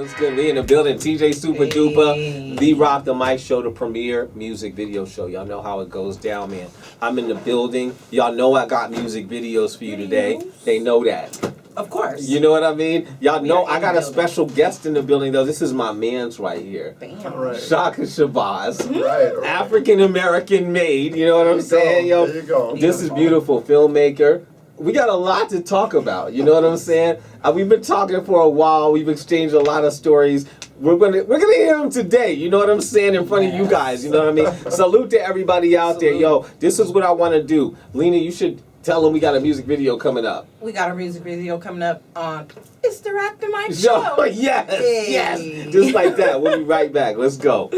What's good? We in the building. TJ Super Duper, the Rock the Mic Show, the premier music video show. Y'all know how it goes down, man. I'm in the building. Y'all know I got music videos for you today. They know that. Of course. You know what I mean? Y'all know I got a special guest in the building, though. This is my man's right here. Bam. Right. Shaka Shabazz. Right. African-American made. You know what I'm saying? Yo, there you go. This is beautiful. Filmmaker. We got a lot to talk about. You know what I'm saying? We've been talking for a while. We've exchanged a lot of stories. We're gonna hear them today. You know what I'm saying? In front of you guys. You know what I mean? Salute to everybody out there. Yo, this is what I want to do. Lena, you should tell them we got a music video coming up. We got a music video coming up on It's the Rock the Mic Show. Yes, Hey. yes. Just like that. We'll be right back. Let's go.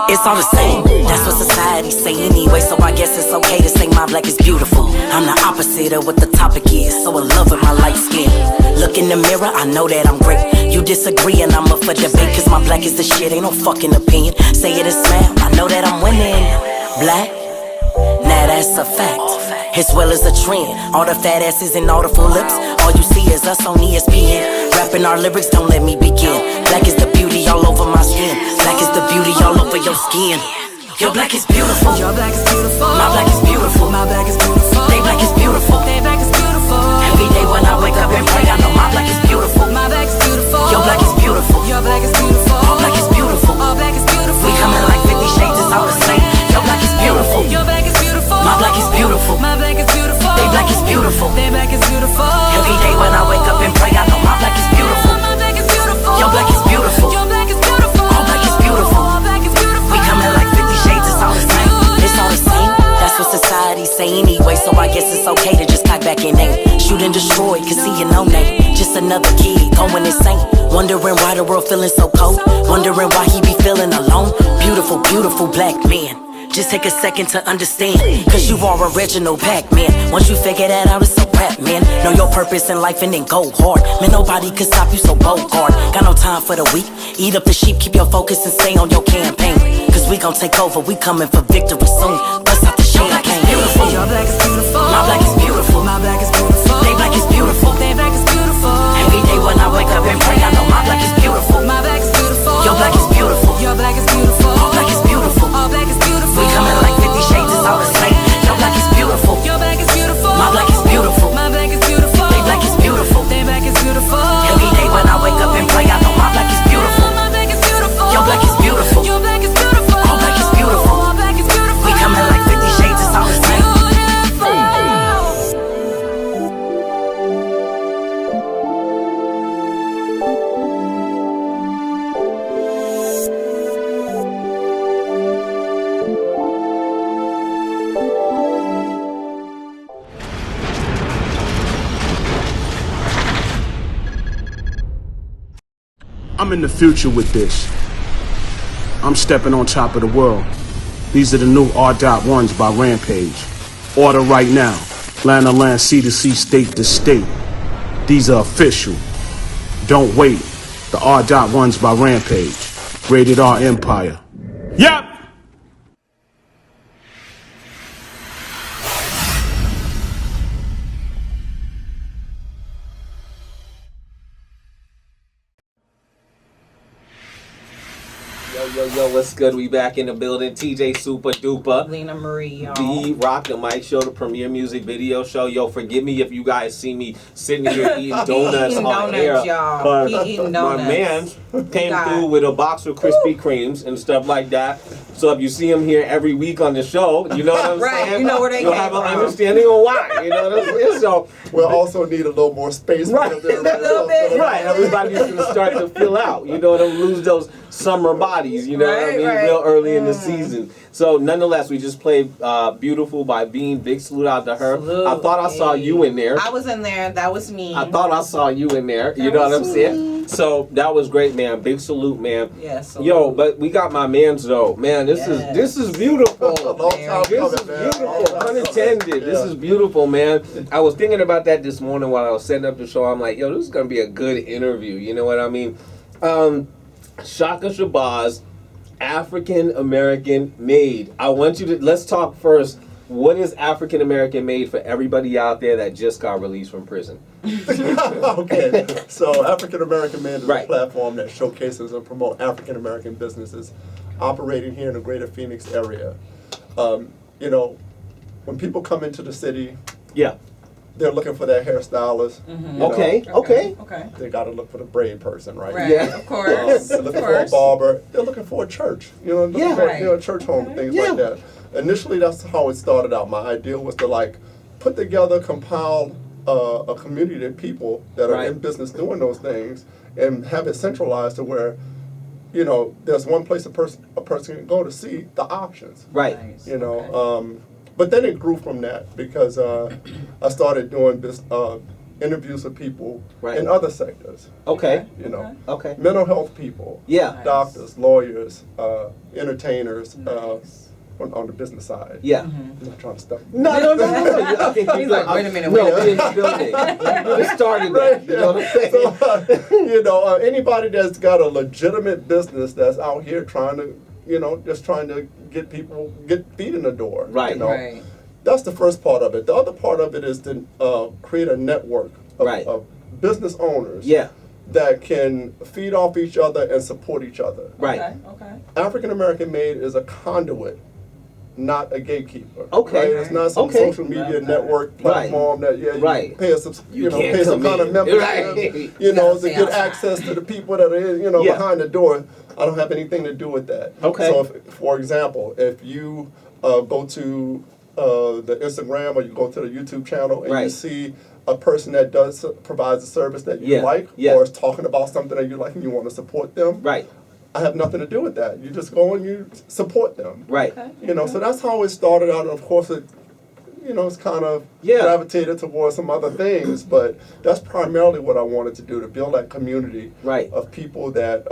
It's all the same, that's what society say anyway. So I guess it's okay to say my black is beautiful. I'm the opposite of what the topic is, so in love with my light skin. Look in the mirror, I know that I'm great. You disagree and I'm up for debate, cause my black is the shit, ain't no fucking opinion. Say it and smile, I know that I'm winning. Black, now that's a fact, as well as a trend. All the fat asses and all the full lips, all you see is us on ESPN. Rapping our lyrics, don't let me begin. Black is the beauty all over my skin. Black is the beauty all over your skin. Your black is beautiful. Your black is beautiful. My black is beautiful. My black is beautiful. They black is beautiful. They black is beautiful. Every day when I wake up and pray, I know my black is beautiful. My black is beautiful. Your black is beautiful. Your black is beautiful. All black is beautiful. All black is beautiful. We coming like 50 shades, it's all the same. Your black is beautiful. Your black is beautiful. My black is beautiful. My black is beautiful. They black is beautiful. They black is beautiful. Every day when I wake up and pray, I know my black is beautiful. My black is beautiful. Your black is beautiful. Your black is beautiful. All black is beautiful. All black is beautiful. We coming like 50 shades, it's all the same. It's all the same. That's what society say anyway, so I guess it's okay to just cock back and aim. Shoot and destroy, cause see you know name. Just another kid going insane. Wondering why the world feeling so cold. Wondering why he be feeling alone. Beautiful, beautiful black man. Just take a second to understand, cause you are original Pac-Man. Once you figure that out, it's so rap, man. Know your purpose in life and then go hard. Man, nobody can stop you, so bogart. Got no time for the weak. Eat up the sheep, keep your focus and stay on your campaign. Cause we gon' take over, we coming for victory soon. Bust out the champagne. Beautiful. Your black is beautiful. My black is beautiful. My black is beautiful. They black is beautiful. They black is beautiful. Every day when I wake up and pray, I know my black is beautiful. My black is beautiful. Your black is beautiful. Your black is beautiful. All black is beautiful. All black is beautiful. We coming like 50 shades, it's all the same. Your black is beautiful. Your black is beautiful. My black is beautiful. My black is beautiful. They black is beautiful. They black is beautiful. Every day when I wake up and pray, I know my black is beautiful. My black is beautiful. Your black is beautiful. Your black is beautiful. All black is beautiful. All black is beautiful. We coming like 50 shades, it's all the same. I'm in the future with this. I'm stepping on top of the world. These are the new R.1s by Rampage. Order right now. Land to land, sea to sea, state to state. These are official. Don't wait. The R.1s by Rampage. Rated R Empire. Yep! Yo, what's good? We back in the building. TJ Super Duper. Lena Marie, y'all. The Rock the Mic Show, the premier music video show. Yo, forgive me if you guys see me sitting here eating donuts Eating on donuts, air. y'all. But He eating my donuts. man came through with a box of Krispy Kremes and stuff like that. So if you see them here every week on the show, you know what I'm Right, saying? you know where they You'll came have an from. understanding of why. You know what I'm saying? So We'll also need a little more space. Right. because they're- A little bit. right, everybody's gonna start to fill out. You know what I mean? Lose those summer bodies. You know what I Right, mean? right. Real early in the season. So nonetheless, we just played "Beautiful" by Bean. Big salute out to her. Salute. I thought I saw you in there. I was in there. That was me. I thought I saw you in there. You know what I'm saying? So that was great, man. Big salute, man. Yes. Yo, but we got my man's though. Man, this is beautiful. A long time This coming, is man. beautiful. Long time Pun intended. coming. This Yeah. is beautiful, man. I was thinking about that this morning while I was setting up the show. I'm like, yo, this is gonna be a good interview. You know what I mean? Shaka Shabazz, African American made. I want you to let's talk first. What is African American made for everybody out there that just got released from prison? Okay, so African American Man is Right. a platform that showcases and promotes African American businesses operating here in the greater Phoenix area. You know, when people come into the city, Yeah. they're looking for their hairstylist. you know. Okay. Okay. Okay. They got to look for the braid person, right? Right. Yeah. Of course. They're Of looking for a course. barber. They're looking for a church. You know, looking Yeah. for Right. a church home, things Yeah. like that. Initially, that's how it started out. My idea was to like put together, compile a community of people that are Right. in business doing those things, and have it centralized to where, you know, there's one place a person can go to see the options. Right. Nice. You know, Okay. but then it grew from that because I started doing interviews with people Right. in other sectors. Okay. You know, Okay. mental health people, Yeah. Nice. doctors, lawyers, entertainers, Nice. on the business side. Yeah. I'm not trying to stop. No. I think He's like, wait a minute, No, wait a we in the building. We really started that. You know what I'm saying? So, you know, anybody that's got a legitimate business that's out here trying to, you know, just trying to get feet in the door. Right. You know? Right. That's the first part of it. The other part of it is to create a network of, Right. of business owners Yeah. that can feed off each other and support each other. Right. Okay. Okay. African American Made is a conduit, not a gatekeeper. Okay. Right? It's not some Okay. social media Love that. network platform that you Right. pay some You can't pay some come kind of in. membership, Right. you know, Gotta to stay get outside. access to the people that are in, Yeah. behind the door. I don't have anything to do with that. Okay. So, for example, if you go to the Instagram or you go to the YouTube channel and you Right. see a person that provides a service that you Yeah. like Yeah. or is talking about something that you like and you want to support them, Right. I have nothing to do with that. You just go and you support them. Right. Okay. You know, so that's how it started out. And of course, it, you know, it's kind of Yeah. gravitated towards some other things, but that's primarily what I wanted to do, to build that community Right. of people that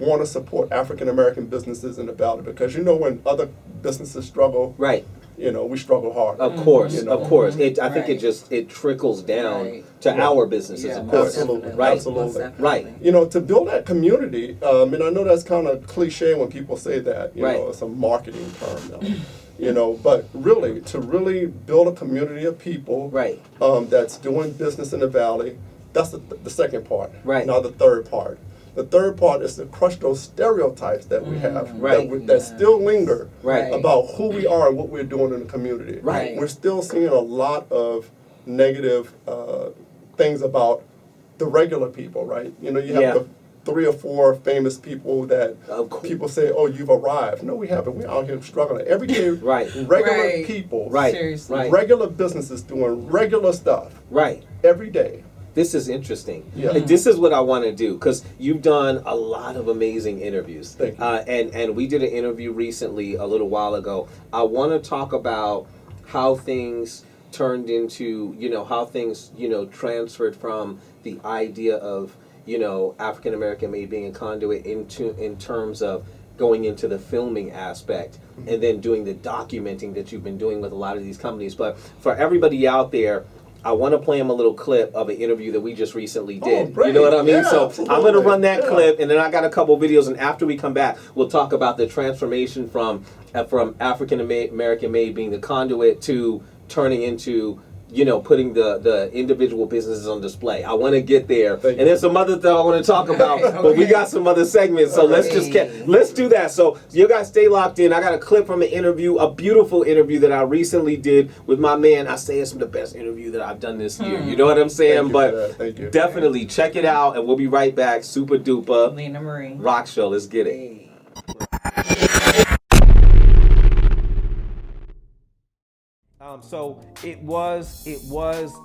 want to support African American businesses in the Valley. Because, you know, when other businesses struggle, Right. you know, we struggle hard. Of course. You know. Of course. I think Right. it trickles down Right. to Yeah. our businesses. Yeah, of most course. Absolutely. definitely. Right. Absolutely. Most definitely. Right. You know, to build that community, and I know that's kind of cliche when people say that, you Right. know, it's a marketing term now, you know, but really, to really build a community of people Right. that's doing business in the Valley, that's the second part. Right. Now the third part. The third part is to crush those stereotypes that we have, Right. that still linger Right. about who we are and what we're doing in the community. Right. We're still seeing a lot of negative things about the regular people, right? You know, you have Yeah. the 3 or 4 famous people that Of course. people say, "Oh, you've arrived." No, we haven't. We're out here struggling every day. Right. Regular Right. people. Right. Seriously. Right. Regular businesses doing regular stuff Right. every day. This is interesting. Yeah. This is what I want to do because you've done a lot of amazing interviews. Thank you. And we did an interview recently a little while ago. I want to talk about how things turned into, how things, transferred from the idea of, African American made being a conduit in terms of going into the filming aspect and then doing the documenting that you've been doing with a lot of these companies. But for everybody out there, I want to play them a little clip of an interview that we just recently did. great. You know what I mean? Yeah, So I'm going to run that absolutely. clip, and then I got a couple videos, and after we come back, we'll talk about the transformation from African American made being the conduit to turning into, putting the individual businesses on display. I want to get there. Thank you. And there's some other stuff I want to talk about, Okay, but we okay. got some other segments, so let's do that. So you guys stay locked in. I got a clip from an interview, a beautiful interview that I recently did with my man. I say it's the best interview that I've done this year. You know what I'm saying? Thank you But for that. Thank you. definitely check it out, and we'll be right back. Super duper Lena Marie. rock show. Let's get it. Hey. So it was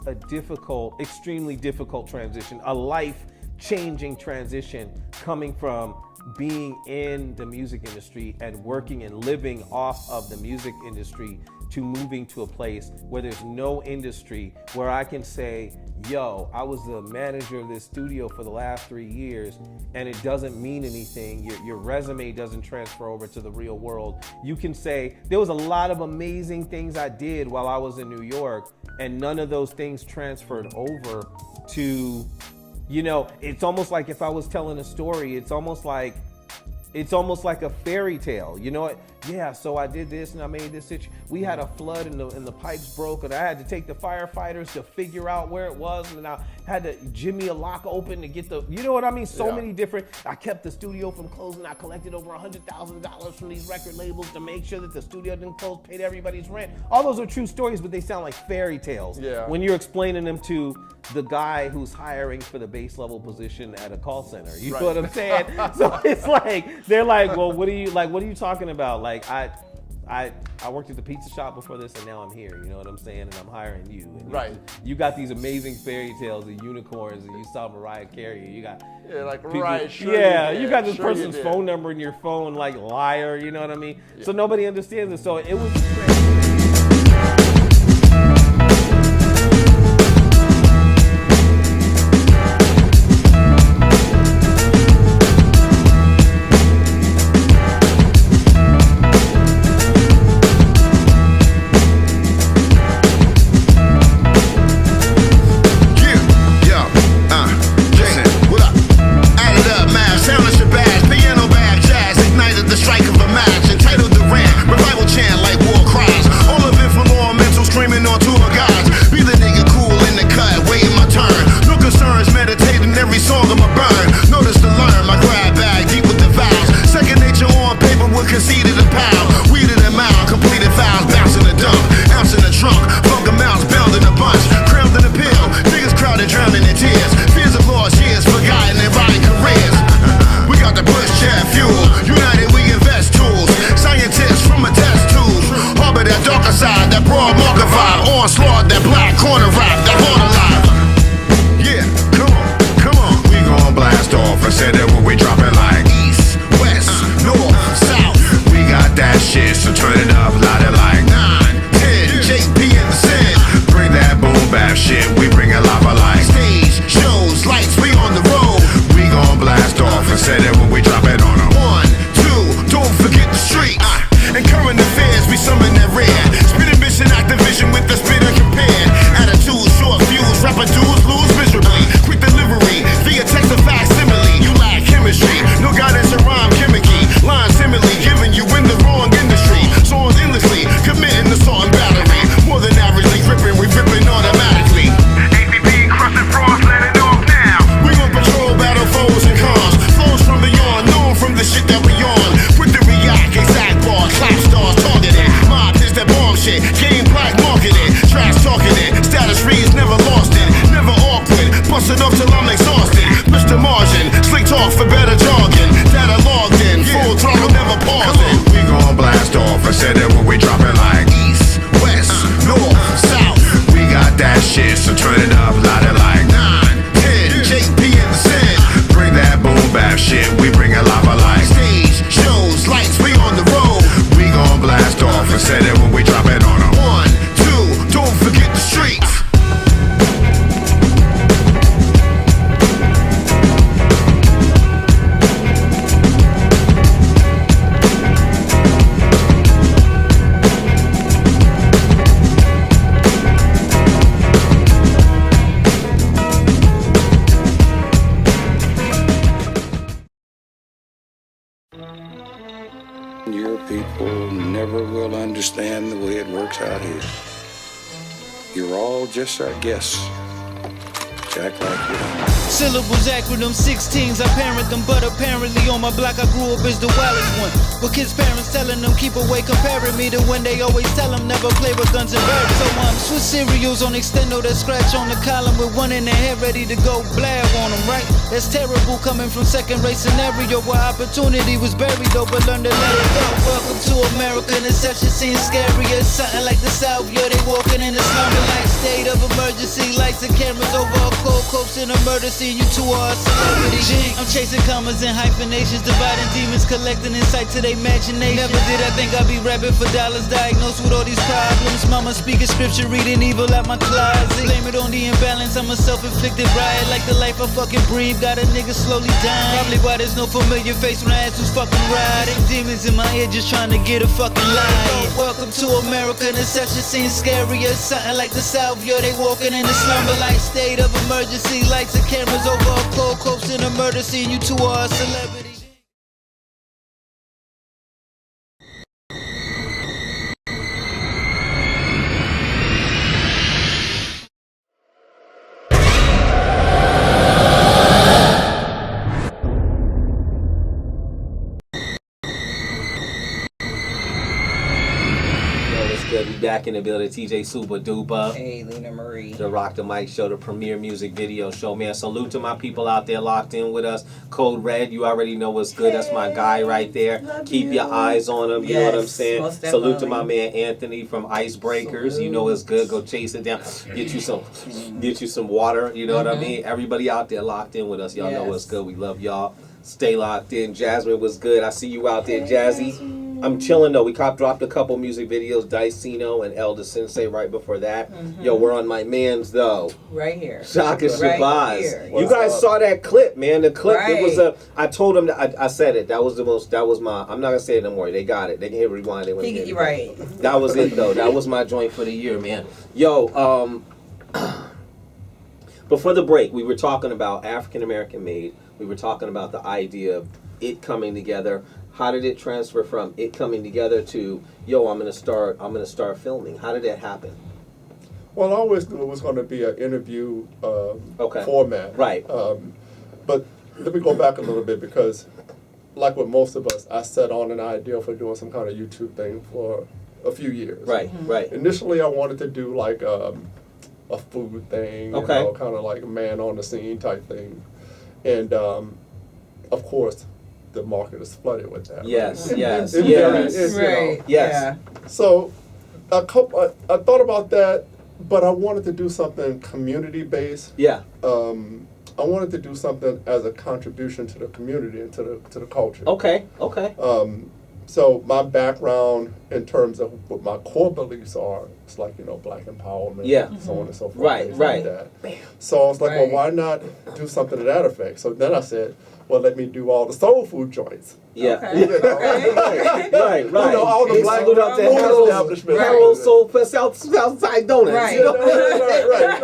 a difficult, extremely difficult transition, a life-changing transition coming from being in the music industry and working and living off of the music industry to moving to a place where there's no industry, where I can say, yo, I was the manager of this studio for the last 3 years and it doesn't mean anything. Your resume doesn't transfer over to the real world. You can say, there was a lot of amazing things I did while I was in New York and none of those things transferred over to, you know, it's almost like if I was telling a story, it's almost like a fairy tale. You know what? Yeah, so I did this and I made this situation. We had a flood and the pipes broke and I had to take the firefighters to figure out where it was and I had to jimmy a lock open to get the, you know what I mean? So many different, I kept the studio from closing. I collected over $100,000 from these record labels to make sure that the studio didn't close, paid everybody's rent. All those are true stories, but they sound like fairy tales when you're explaining them to the guy who's hiring for the base level position at a call center. You know what I'm saying? So it's like, they're like, well, what are you talking about? Like, I worked at the pizza shop before this and now I'm here, you know what I'm saying? And I'm hiring you. And you got these amazing fairy tales of unicorns and you saw Mariah Carey. You got people, you got this person's phone number in your phone, like liar, you know what I mean? So nobody understands it. So it was crazy. Your people never will understand the way it works out here. You're all just our guests. Act like you don't. Syllables, acronyms, 16s, I parent them, but apparently on my block I grew up as the wildest one. With kids' parents telling them keep away, comparing me to when they always tell them never play with guns and birds. So Swiss cereals on extendo that scratch on the column with one in their head ready to go blab on them, right? That's terrible coming from second rate scenario where opportunity was buried though, but learn to let it go. Welcome to America, and it's such a scene scary as something like the South, yo, they walking in the slumber like state of emergency, lights and cameras over a cold corpse in a murder scene, you two are a celebrity. I'm chasing commas and hyphenations, dividing demons, collecting insight to their imagination. Never did I think I'd be rapping for dollars, diagnosed with all these problems. Mama speaking scripture, reading evil out my closet. Blame it on the imbalance, I'm a self-inflicted riot. Like the life I fucking breathe, got a nigga slowly dying. Probably why there's no familiar face when I ask who's fucking riding. Demons in my head just trying to get a fucking line. Welcome to America, and it's such a scene scary as something like the South, yo, they walking in the slumber like state of emergency, lights and cameras over a cold corpse in a murder scene, you two are a celebrity. Back in the building, TJ Super Duper. Hey, Lena Marie. The Rock the Mic Show, the premier music video show, man. Salute to my people out there locked in with us. Code Red, you already know what's good. That's my guy right there. Keep your eyes on him. You know what I'm saying? Salute to my man Anthony from Icebreakers. You know it's good. Go chase it down. Get you some water. You know what I mean? Everybody out there locked in with us. Y'all know what's good. We love y'all. Stay locked in. Jasmine was good. I see you out there, Jazzy. I'm chilling though. We dropped a couple music videos, Dice, Ceno, and Elder Sensei right before that. Yo, we're on my man's though. Right here. Shaka, Shabazz. Right you guys saw that clip, man. The clip, it was I told him that I said it. That was my, I'm not gonna say it no more. They got it. They can hit rewind. They went right. That was it though. That was my joint for the year, man. Yo, before the break, we were talking about African American made. We were talking about the idea of it coming together. How did it transfer from it coming together to, yo, I'm gonna start filming? How did that happen? Well, I always knew it was going to be an interview format. Right. But let me go back a little bit because, like with most of us, I set on an idea for doing some kind of YouTube thing for a few years. Right, right. Initially, I wanted to do like a food thing, you know, kind of like a man on the scene type thing. And, of course, the market is flooded with that. Yes, right? yes, Right. Yes. So I thought about that, but I wanted to do something community-based. Yeah. I wanted to do something as a contribution to the community and to the culture. Okay. So my background in terms of what my core beliefs are, it's like, you know, black empowerment, so on and so forth. Right. Like that. So I was like, well, why not do something to that effect? So then I said, well, let me do all the soul food joints. Yeah. You know, right. You know, all the black food establishments. Harold's Soul Fest Southside Donuts. Right. You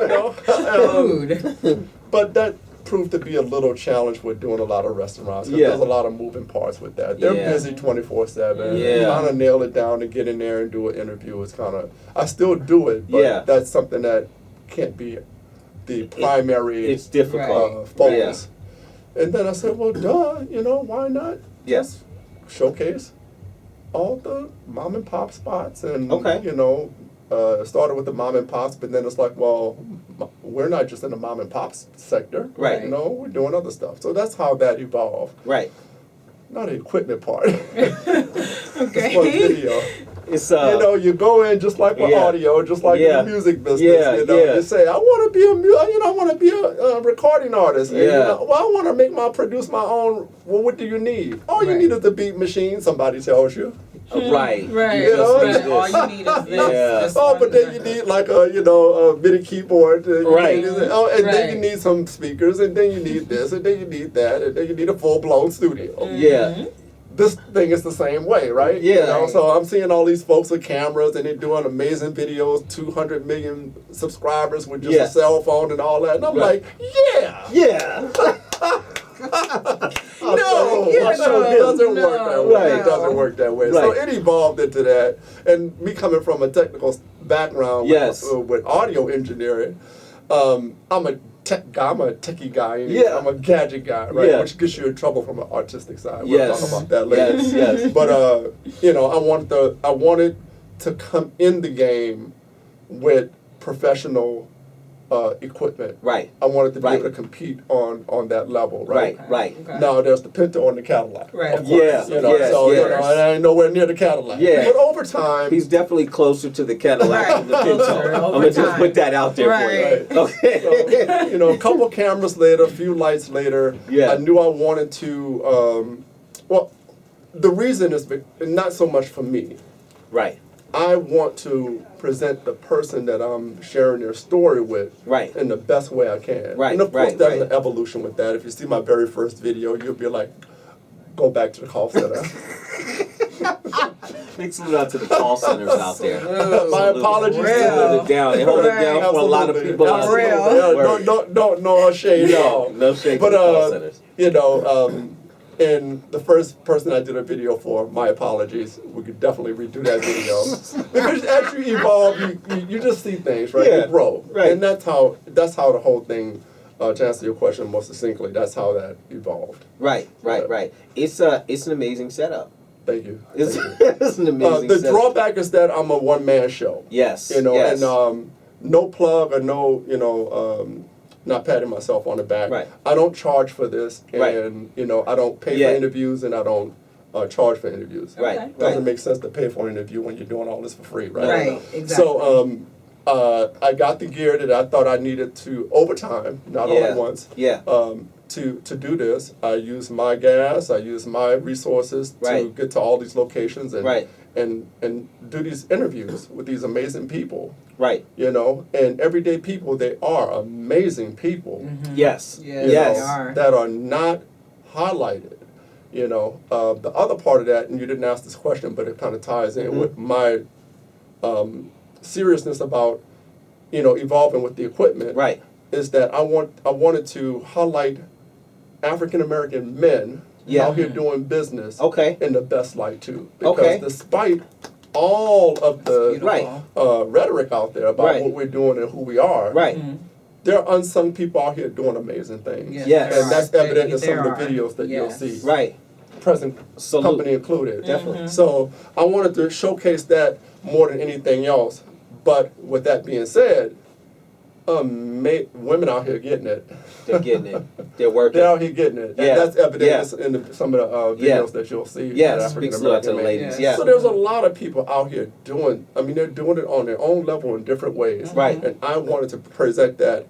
know, right. Food. But that proved to be a little challenge with doing a lot of restaurants because there's a lot of moving parts with that. They're busy 24/7. Yeah. Trying to nail it down to get in there and do an interview is kind of, I still do it, but that's something that can't be the primary it's difficult. focus. And then I said, well, you know, why not? Yes. Showcase all the mom and pop spots and, you know, started with the mom and pops, but then it's like, well, we're not just in the mom and pops sector. Right. You know, we're doing other stuff. So that's how that evolved. Right. Not the equipment part. Okay. For video. It's you know, you go in just like with audio, just like in the music business. You know, you say, I want to be I want to be a recording artist. And, you know, well, I want to produce my own. Well, what do you need? All you need is the beat machine. Somebody tells you. Right. You know, all you need is this. But then you need like a MIDI keyboard. Right. Then you need some speakers, and then you need this, and then you need that, and then you need a full-blown studio. Yeah. This thing is the same way, right? Yeah. You know, so I'm seeing all these folks with cameras, and they're doing amazing videos, 200 million subscribers with just a cell phone and all that. And I'm like, yeah. It doesn't work that way. It doesn't work that way. So it evolved into that. And me coming from a technical background with audio engineering, I'm a tech guy. I'm a techie guy. Yeah. I'm a gadget guy, right? Yeah. Which gets you in trouble from an artistic side. We'll Yes. talk about that later. Yes. But I wanted to come in the game with professional equipment. Right. I wanted to be Right. able to compete on that level, right? Right. Okay. Now there's the Pinto and the Cadillac. Right. Of course, Yeah, You know, yes, so yes. you know, and I ain't nowhere near the Cadillac. Yeah. But over time, He's definitely closer to the Cadillac Right. than the Pinto. Closer, I'm over gonna just time. put that out there Right. for you. Okay. so, you know, a couple cameras later, a few lights later, Yeah. I knew I wanted to. Well, the reason is not so much for me. Right. I want to present the person that I'm sharing their story with Right. in the best way I can. Right, And of course, right, there's right. an evolution with that. If you see my very first video, you'll be like, go back to the call center. Big salute out to the call centers out there. My apologies. Real. They hold it down. They hold it down for a lot of Absolutely. people out Absolutely. there. Yeah, no shade at all. No shade But to the call centers. you know, and the first person I did a video for, my apologies. We could definitely redo that video because as you evolve, you just see things, right? Yeah, You grow, right. And that's how the whole thing. To answer your question more succinctly, that's how that evolved. Right. It's an amazing setup. Thank you. It's, Thank you. it's an amazing The setup. drawback is that I'm a one-man show. Yes. You know, yes. and no plug or no, not patting myself on the back. Right. I don't charge for this, and Right. I don't pay Yeah. for interviews, and I don't charge for interviews. Right. Okay. Doesn't make sense to pay for an interview when you're doing all this for free, right? Right, exactly. So I got the gear that I thought I needed to over time, not all at once. Yeah. To do this, I use my gas, I use my resources to Right. get to all these locations and Right. and do these interviews with these amazing people. Right. You know, and everyday people, they are amazing people. Yes. Yes, you Yes. they know, are. that are not highlighted. You know, the other part of that, and you didn't ask this question, but it kind of ties in with my seriousness about, evolving with the equipment. Right. Is that I wanted to highlight African American men Yeah. out here doing business Okay. in the best light too. Because Okay. despite all of the Right. rhetoric out there about Right. what we're doing and who we are, Right. there are unsung people out here doing amazing things. Yes, Yes. there And that's are. evident in some There of the are. videos that you'll Yes. see. Right. Present Salute. company included. Definitely. So I wanted to showcase that more than anything else. But with that being said, women out here getting it. They're getting it. They're working. They're out here getting it. Yeah. And that's evident Yeah. in some of the Yeah. videos that you'll see. Yes. that Big salute out to the African-American ladies. Yes. Yeah. So there's a lot of people out here they're doing it on their own level in different ways. Right. And I wanted to present that.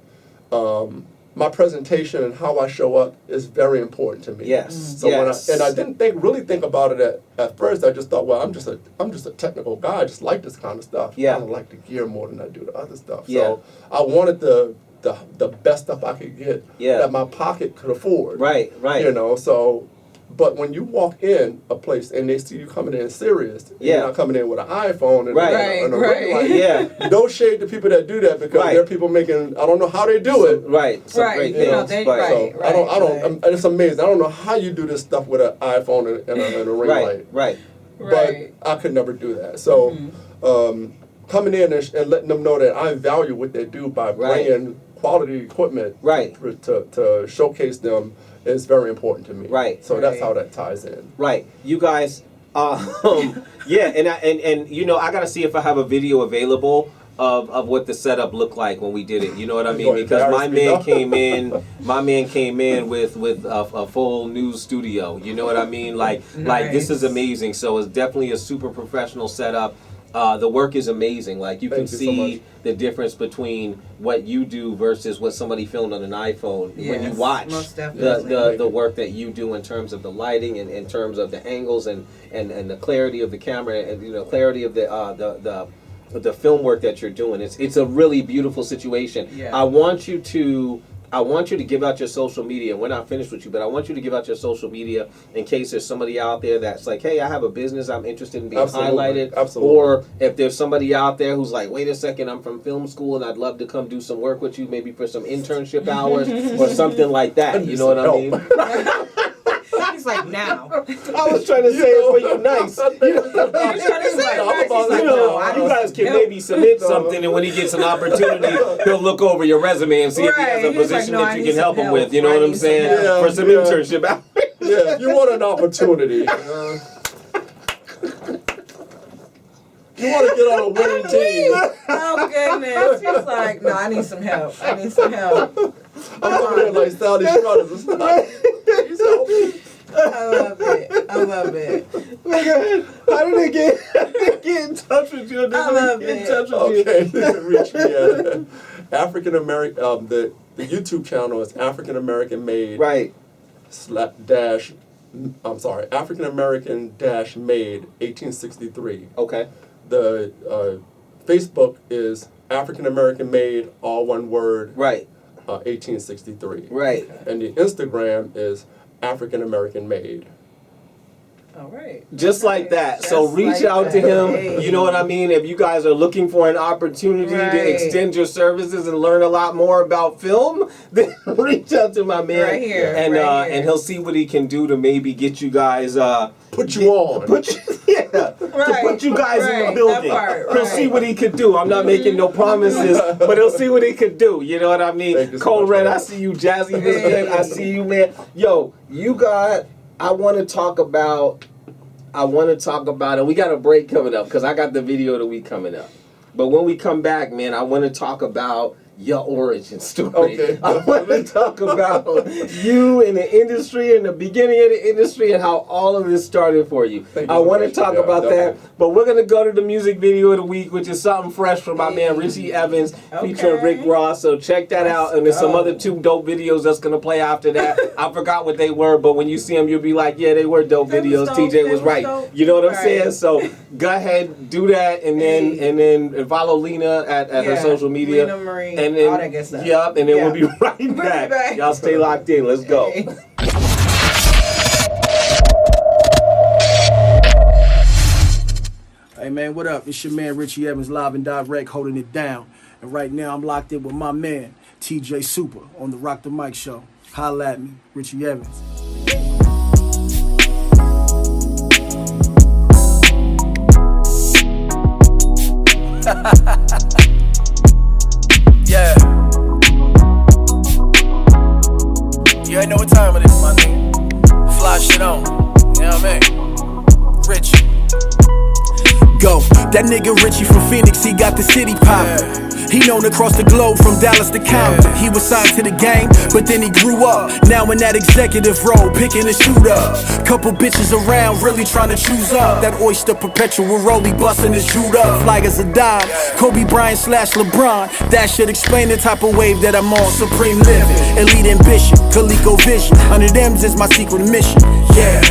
My presentation and how I show up is very important to me. Yes. So Yes. when I didn't really think about it at first. I just thought, well, I'm just a technical guy. I just like this kind of stuff. Yeah. I don't like the gear more than I do the other stuff. Yeah. So I wanted the best stuff I could get Yeah. that my pocket could afford. Right. Right. But when you walk in a place and they see you coming in serious, and Yeah. you're not coming in with an iPhone and, Right. and a Right. ring light. Yeah. No shade to people that do that because Right. there are people making. I don't know how they do it. Right. Some Right, great you know, things. they- but right. So I don't. It's amazing. I don't know how you do this stuff with an iPhone and a ring Right. light. Right. Right. But I could never do that. So coming in and letting them know that I value what they do by Right. bringing quality equipment Right. to showcase them is very important to me. Right. So that's Right. how that ties in. Right. You guys. Yeah. And I gotta see if I have a video available of what the setup looked like when we did it. You know what I mean? You're Because my embarrassed me man now. came in with a full news studio. You know what I mean? Like this is Nice. amazing. So it's definitely a super professional setup. The work is amazing. Like you can Thank you so see much. the difference between what you do versus what somebody filmed on an iPhone. When you Yes, watch most definitely. the work that you do in terms of the lighting and in terms of the angles and the clarity of the camera and clarity of the film work that you're doing. It's a really beautiful situation. Yeah. I want you to give out your social media. We're not finished with you, but I want you to give out your social media in case there's somebody out there that's like, hey, I have a business, I'm interested in being Absolutely. highlighted. Absolutely. Or if there's somebody out there who's like, wait a second, I'm from film school and I'd love to come do some work with you, maybe for some internship hours or something like that. You know what I mean? He He's like, now. I was trying to say it for you nice. You guys can maybe submit something, and when he gets an opportunity, he'll look over your resume and see if he has a position that you can help him with. You know what I'm saying? For some internship. Yeah, you want an opportunity. You want to get on a winning team. Oh, goodness. He's like, no, I need some help. I'm over here like Saudi Strutters and stuff. I love it. How did they get in touch with you? I love it. Okay, you can reach me at African American. The YouTube channel is African American Made. Right. African American Made 1863. Okay. The Facebook is African American Made, all one word. Right. 1863. Right. And the Instagram is African American Made. All right. Just like that. So reach out to him. You know what I mean? If you guys are looking for an opportunity to extend your services and learn a lot more about film, then reach out to my man. Right here. And he'll see what he can do to maybe get you guys put you on. To put you guys in the building. He'll see what he could do. I'm not making no promises, but he'll see what he could do. You know what I mean? Cole Red, I see you. Jazzy, I see you, man. Yo, I want to talk about, and we got a break coming up because I got the video of the week coming up. But when we come back, man, I want to talk about your origin story. Okay. I want to talk about you in the industry, in the beginning of the industry, and how all of this started for you. I want to talk about that, but we're going to go to the music video of the week, which is something fresh from my man Richie Evans featuring Rick Ross. So check that out, and there's some other 2 dope videos that's going to play after that. I forgot what they were, but when you see them, you'll be like, yeah, they were dope videos. TJ was right. You know what I'm saying? So go ahead, do that, and then follow Lena at her social media. Lena Marie. And then, all that good stuff. Yep, and then we'll be right back. Y'all stay locked in. Let's go. Hey man, what up? It's your man Richie Evans, live and direct, holding it down. And right now I'm locked in with my man, TJ Supa, on the Rock the Mic show. Holla at me, Richie Evans. Yeah. You ain't know what time it is, my nigga. Fly shit on. You know what I mean? Richie. Go. That nigga Richie from Phoenix, he got the city poppin'. He known across the globe from Dallas to Compton. He was signed to the game, but then he grew up. Now in that executive role, picking the shoot up. Couple bitches around, really trying to choose up. That oyster perpetual rollie busting his shoot up. Fly as a dime, Kobe Bryant / LeBron. That should explain the type of wave that I'm on. Supreme living, elite ambition, Coleco vision. Under them's is my secret mission. Yeah.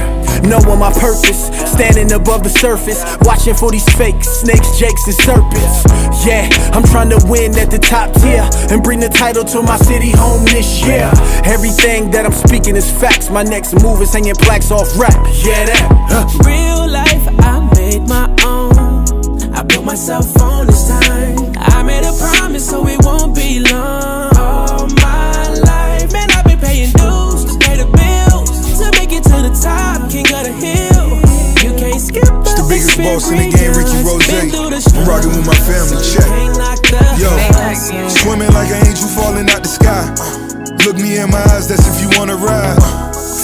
Knowing my purpose, standing above the surface, watching for these fakes, snakes, jakes, and serpents. Yeah, I'm trying to win at the top tier and bring the title to my city home this year. Everything that I'm speaking is facts. My next move is hanging plaques off rap. Yeah, that. Real life, I made my own. I put myself on this time. I made a promise, so it won't be long. All my life, man, I've been paying dues to pay the bills, to make it to the top, king of the hill. You can't skip the biggest boss in the game, Ricky Rose. I'm rocking with my family, check. Yo, swimming like an angel falling out the sky. Look me in my eyes, that's if you wanna ride.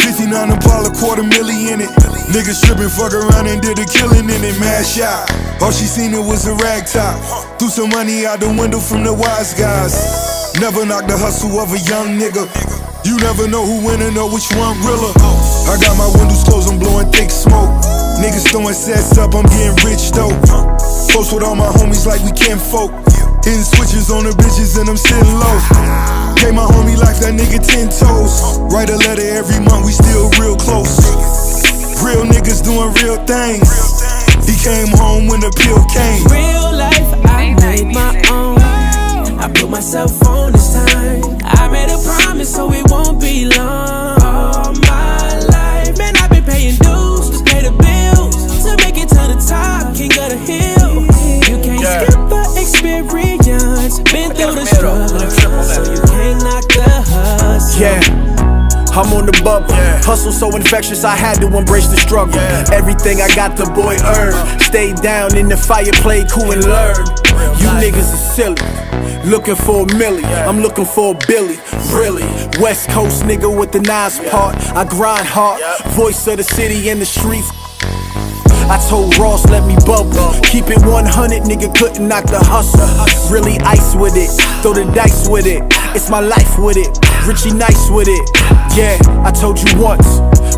59 a ball, $250,000 in it. Niggas tripping, fuck around and did a killing in it, mad shot. All she seen it was a rag top. Threw some money out the window from the wise guys. Never knock the hustle of a young nigga. You never know who winning or which one realer. I got my windows closed, I'm blowing thick smoke. Niggas throwing sets up, I'm getting rich though. Close with all my homies like we can't folk. Hitting switches on the bitches and I'm sitting low. Pay my homie life, that nigga 10 toes. Write a letter every month, we still real close. Real niggas doing real things. He came home when the pill came. Real life, I made my own. I put myself on this time. I made a promise, so it won't be long. All my life, man, I've been paying dues to pay the bills, to make it to the top, king of the hill. You can't skip the experience, been through the struggle, so you can't knock the hustle. Yeah. I'm on the bubble. Hustle so infectious, I had to embrace the struggle. Everything I got, the boy earned. Stayed down in the fire, played cool and learned. You niggas are silly. Looking for a milli, I'm looking for a Billy. Really, West Coast nigga with the nice part. I grind hard, voice of the city in the streets. I told Ross, let me bubble. Keep it 100, nigga couldn't knock the hustle. Really ice with it, throw the dice with it. It's my life with it, Richie nice with it. Yeah, I told you once,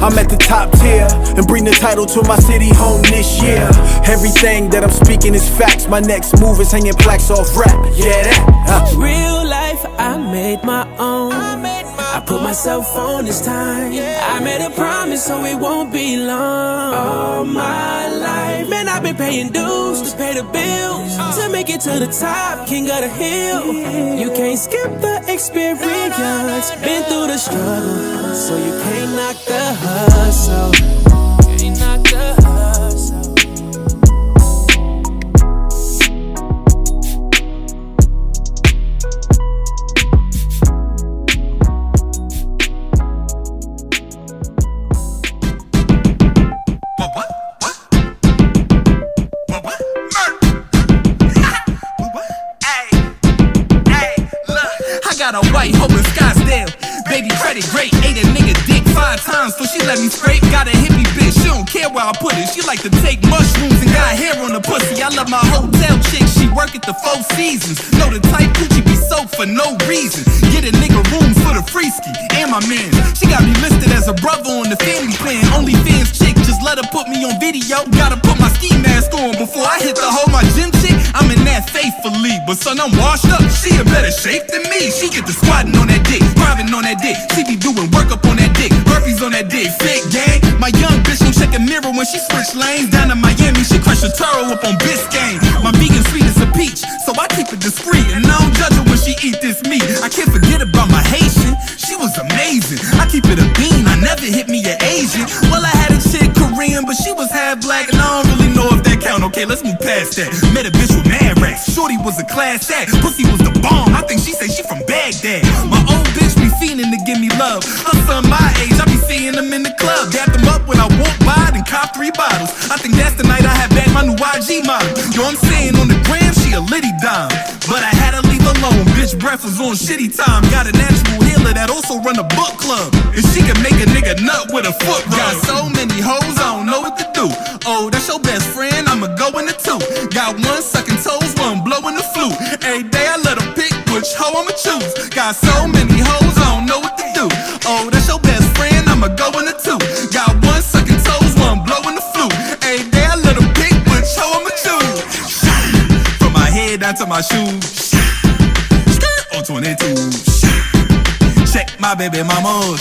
I'm at the top tier and bring the title to my city home this year. Everything that I'm speaking is facts. My next move is hanging plaques off rap. Yeah, that. Real life, I made my own. I put myself on this time. I made a promise, so it won't be long. All my life, man, I've been paying dues to pay the bills, to make it to the top, king of the hill. You can't skip the experience. Been through the struggle, so you can't knock the hustle. Can't knock the hustle. Got a white hoe in Scottsdale. Baby credit great, ate a nigga dick 5 times, so she let me scrape. Got a hippie bitch, she don't care where I put it. She like to take mushrooms and got hair on the pussy. I love my hotel chick, she work at the 4 Seasons. Know the type Gucci be soaked for no reason. Get a nigga rooms for the free ski and my man. She got me listed as a brother on the family plan. Only fans chick, just let her put me on video. Gotta put my ski mask on before I hit the hoe. My gym chick, I'm in that faithfully, but son, I'm washed up. She in better shape than me. She get the squatting on that dick, driving on that dick. She be doing work up on that dick, Murphy's on that dick. Fake gang, my young bitch don't check a mirror when she switch lanes. Down in Miami, she crush a taro up on Biscayne. My vegan sweet is a peach, so I keep it discreet, and I don't judge her when she eat this meat. I can't forget about my Haitian, she was amazing. I keep it a bean, I never hit me an Asian. Well, I had a chick Korean, but she was half black, and I don't really know if that count. Okay, let's move past that. Met a bitch with mad racks, shorty was a class act, pussy was the bomb. I think she say she from Baghdad. My old bitch be fiending to give me love. Her son my age, I be seeing him in the club. Dap them up when I walk by, then cop 3 bottles. I think that's the night I had back my new YG model. Yo, I'm saying on the gram, she a litty dime, but I had to leave alone. Bitch breath was on shitty time. Got a natural healer that also run a book club, and she can make a nigga nut with a foot rub. Got so many hoes, I don't know what to do. Oh, that's your best friend, I'ma go in the 2. Got one sucking toes, one blowing the flute. Every day I let her pick which hoe I'ma choose. Got so many hoes, I don't know what to do. Oh, that's your best friend, I'ma go in the 2. Got one sucking toes, one blowing the flute. Every day I let her pick which hoe I'ma choose. From my head down to my shoes. Skirt on 22. Check my baby mama.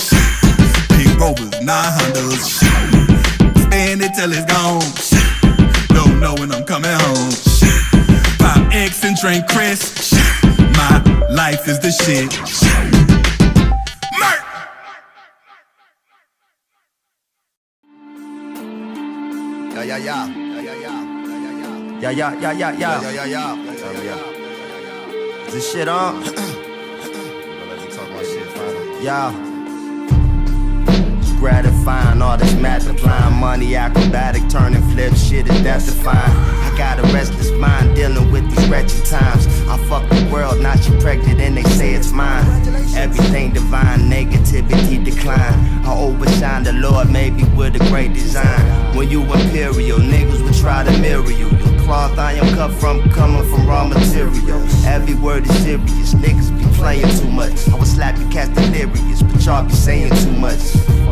Pink Rovers, 900s. Spend it till it's gone. Don't know when I'm coming home. Pop X and drink Chris. My life is the shit. Murk! Yeah, yeah, yeah. Yeah, yeah, yeah, yeah, yeah. Is this shit on? Yeah. Gratifying, all this multiplying, money acrobatic, turning flip, shit is death defying. I got a restless mind dealing with these wretched times. I fuck the world, not you pregnant and they say it's mine. Everything divine, negativity decline. I overshine the Lord, maybe with a great design. When you imperial, niggas would try to mirror you. The cloth I am cut from, coming from raw material. Every word is serious, niggas be playing too much. I would slap you cast delirious, but y'all be saying too much.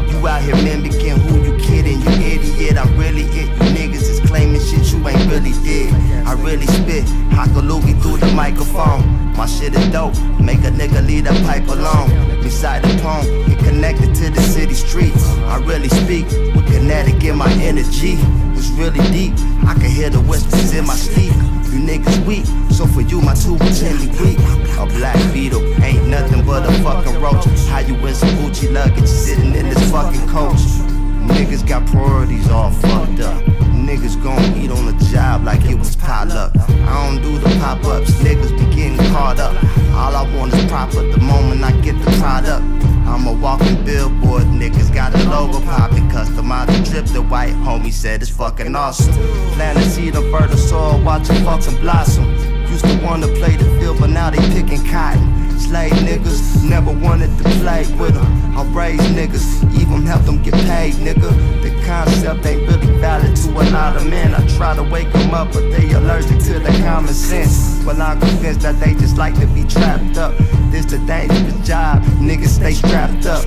You out here mimicking who you kidding, you idiot. I'm really it, you niggas is claiming shit you ain't really did. I really spit, hockaloogie through the microphone. My shit is dope, make a nigga leave that pipe alone. Beside the poem, get connected to the city streets. I really speak with kinetic in my energy. It's really deep, I can hear the whispers in my sleep. You niggas weak, so for you my tube will tend me weak. A black Vedo, ain't nothing but a fucking roach. How you in some Gucci luggage, sitting in this fucking coach? Niggas got priorities all fucked up. Niggas gon' eat on the job like it was potluck. I don't do the pop-ups, niggas be getting caught up. All I want is proper the moment I get the product. I'm a walking billboard. Niggas got the logo popping, customized the drip the white. Homie said it's fucking awesome. Plant a seed on fertile soil, watch it fucking blossom. Used to wanna play the field, but now they picking cotton. Slave niggas, never wanted to play with them. I raise niggas, even help them get paid, nigga. The concept ain't really valid to a lot of men. I try to wake them up, but they allergic to the common sense. Well, I'm convinced that they just like to be trapped up. This the dangerous job, niggas stay strapped up.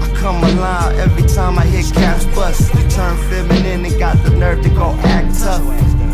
I come alive every time I hit caps bust. Turn feminine and got the nerve to go act tough.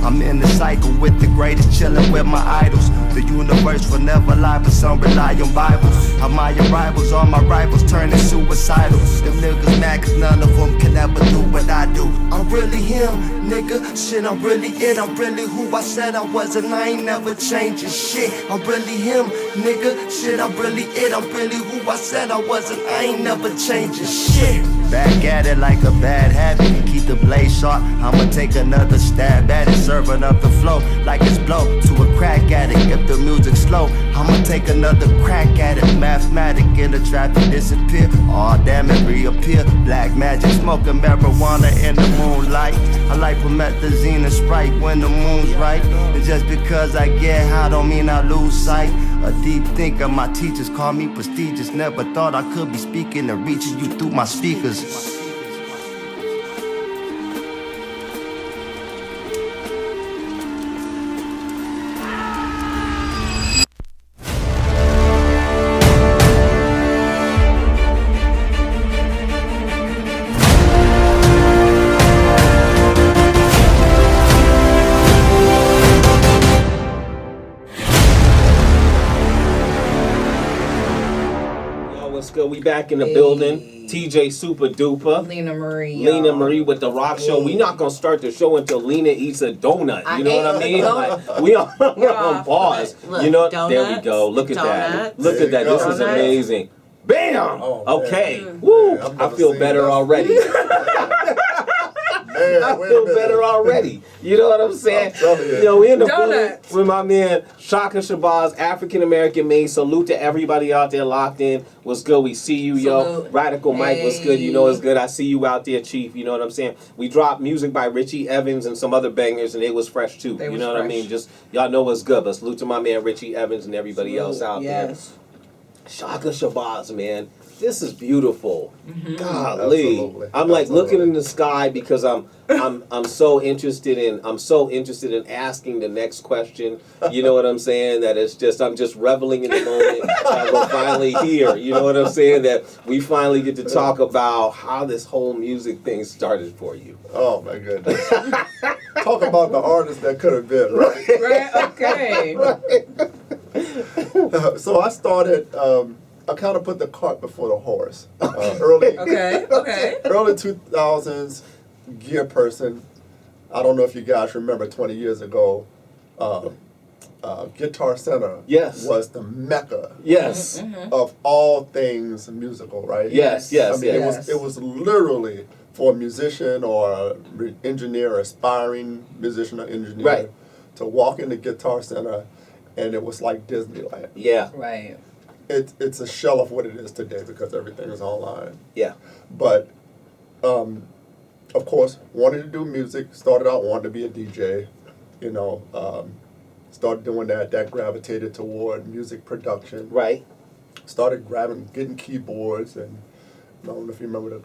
I'm in the cycle with the greatest, chillin' with my idols. The universe will never lie, but some rely on Bibles. How my rivals, all my rivals turning suicidal. Them niggas mad cause none of them can ever do what I do. I'm really him, nigga. Shit, I'm really it. I'm really who I said I was, and I ain't never changing shit. I'm really him, nigga. Shit, I'm really it. I'm really who I said I was, and I ain't never changing shit. Back at it like a bad habit. Keep the blade sharp. I'ma take another stab at it. Serving up the flow like it's blow to a crack addict. If the music's slow, I'ma take another crack at it. Mathematic in the traffic disappear. Oh damn it, reappear. Black magic, smoking marijuana in the moonlight. I like promethazine and Sprite when the moon's right. And just because I get high don't mean I lose sight. A deep thinker, my teachers call me prestigious. Never thought I could be speaking and reaching you through my speakers. We back in the building. TJ Super Duper. Lena Marie. Lena Marie with the rock show. We not gonna start the show until Lena eats a donut. You know what I mean? Like, we are on pause. Look, you know, donuts, there we go. Look at that. Look at that. This is Donuts. amazing. Bam! Oh, okay. man. Woo! Man, I feel better already. Man, I feel better already. You know what I'm saying? You know, we in the booth with my man Shaka Shabazz, African American made. Salute to everybody out there locked in. What's good? We see you, yo. Radical Mike, what's good? You know it's good. I see you out there, Chief. You know what I'm saying? We dropped music by Richie Evans and some other bangers, and it was fresh too. You know what I mean? Just y'all know what's good. But salute to my man Richie Evans and everybody else out there. Shaka Shabazz, man. This is beautiful. Golly. Absolutely. I'm like looking in the sky because I'm so interested in asking the next question. You know what I'm saying? That it's just I'm just reveling in the moment that we're finally here. You know what I'm saying? That we finally get to talk about how this whole music thing started for you. Oh my goodness. Talk about the artist that could have been, right? Right, okay. So I started I kind of put the cart before the horse. Early 2000s, gear person. I don't know if you guys remember 20 years ago, Guitar Center was the mecca of all things musical, right? Yes. I mean, it was literally for a musician or an engineer, aspiring musician or engineer, to walk into Guitar Center, and it was like Disneyland. Yeah. Right. It's a shell of what it is today because everything is online. Yeah. But, of course, wanted to do music. Started out wanting to be a DJ. You know, started doing that. That gravitated toward music production. Right. Started getting keyboards, and I don't know if you remember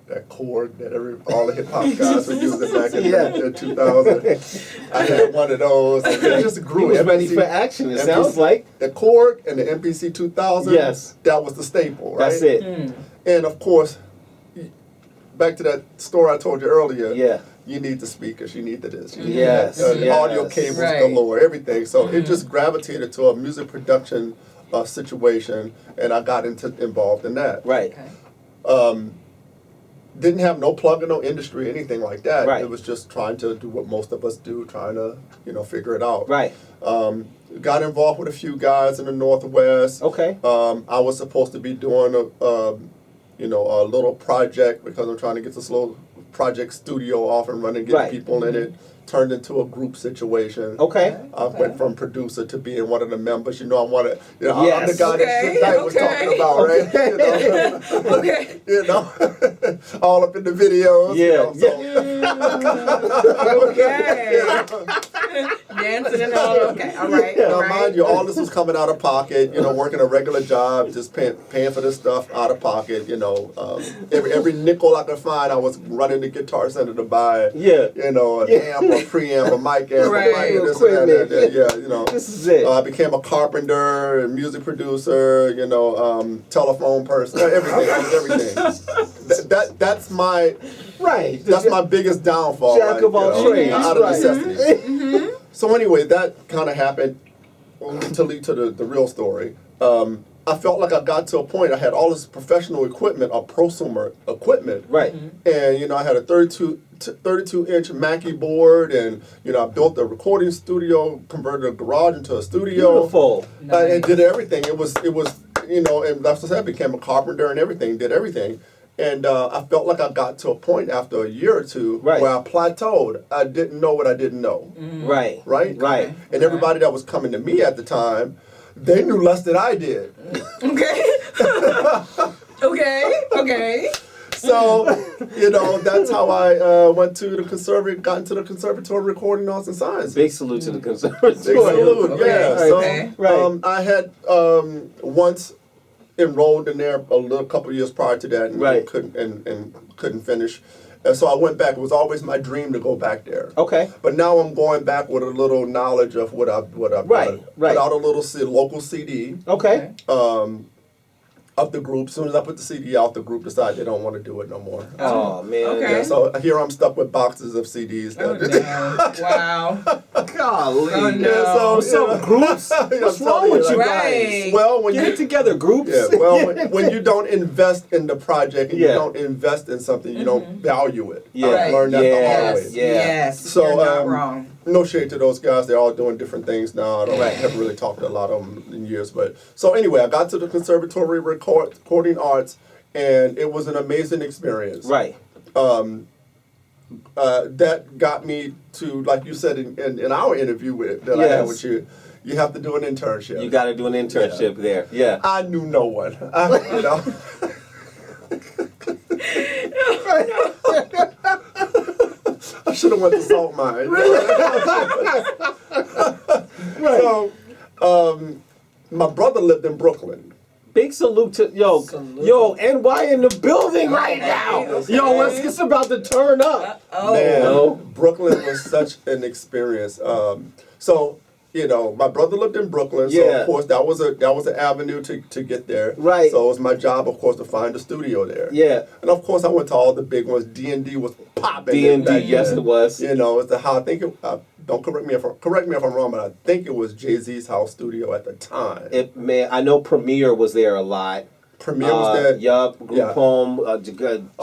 that chord that all the hip hop guys were using back in 2000. I had one of those, and it just grew. He was ready for action. It sounds like the chord and the MPC 2000. Yes, that was the staple. Right. That's it. And of course, back to that story I told you earlier. Yeah. You need the speakers. You need the this. You need audio cables galore. Everything. So it just gravitated to a music production situation, and I got involved in that. Right. Didn't have no plug in no industry, anything like that. Right. It was just trying to do what most of us do, trying to, figure it out. Right. Got involved with a few guys in the Northwest. Okay. I was supposed to be doing a little project because I'm trying to get this little project studio off and running, getting people in it. Turned into a group situation. Okay. I went from producer to being one of the members. You know, I'm one of, you know, Yes. I'm the guy that Tonight was talking about, right? You know, all up in the videos. Yeah. Dancing and all. Okay. All right. Now, mind you, all this was coming out of pocket. You know, working a regular job, just paying for this stuff out of pocket. You know, every nickel I could find, I was running the Guitar Center to buy. Yeah. You know, an amp, a preamp, a mic amp, a mic, this and that. Yeah, you know. This is it. I became a carpenter, a music producer. You know, telephone person, everything. I was everything. That's my That's my biggest downfall. Jack of all trades. Out of necessity. So anyway, that kind of happened to lead to the real story. I felt like I got to a point. I had all this professional equipment, or prosumer equipment, right? And you know, I had a 32-inch Mackie board, and you know, I built a recording studio, converted a garage into a studio. Beautiful. And did everything. It was you know, and that's what I said. I became a carpenter and everything. Did everything. And I felt like I got to a point after a year or two where I plateaued. I didn't know what I didn't know. Right. And everybody that was coming to me at the time, they knew less than I did. Okay. So, you know, that's how I went to the got into the Conservatory Recording Arts and Science. Big salute to the Conservatory. Big salute, So I had once enrolled in there a couple years prior to that, and couldn't finish. And so I went back. It was always my dream to go back there. Okay. But now I'm going back with a little knowledge of what I've done. Put out a little local CD. Okay. Of the group. As soon as I put the CD out, the group decided they don't want to do it no more. Oh, man. Okay. Yeah, so here I'm stuck with boxes of CDs. Wow. Golly. Oh, no. Yeah, so groups? What's wrong with you guys? Well, when Get it together, groups. Yeah, well, when you don't invest in the project and you don't invest in something, you don't value it. Yeah. I've learned that the hard way. Yes. So, you're not wrong. No shade to those guys. They're all doing different things now. I haven't really talked to a lot of them in years. But so anyway, I got to the Conservatory Recording Arts, and it was an amazing experience. Right. That got me to, like you said in our interview that I had with you, you have to do an internship. You got to do an internship there. Yeah. I knew no one. You know. I should have went to Salt Mine. So, my brother lived in Brooklyn. Big salute to yo, NY in the building right now. Yo, it's about to turn up. Man, Brooklyn was such an experience. So, you know, my brother lived in Brooklyn, so of course that was an avenue to get there. Right. So it was my job, of course, to find a studio there. Yeah. And of course, I went to all the big ones. D&D was popping. D&D, yes, it was. You know, it's how I think it. Don't correct me if I'm wrong, but I think it was Jay-Z's house studio at the time. I know Premiere was there a lot. Premiere was there. Yup, Group Home. A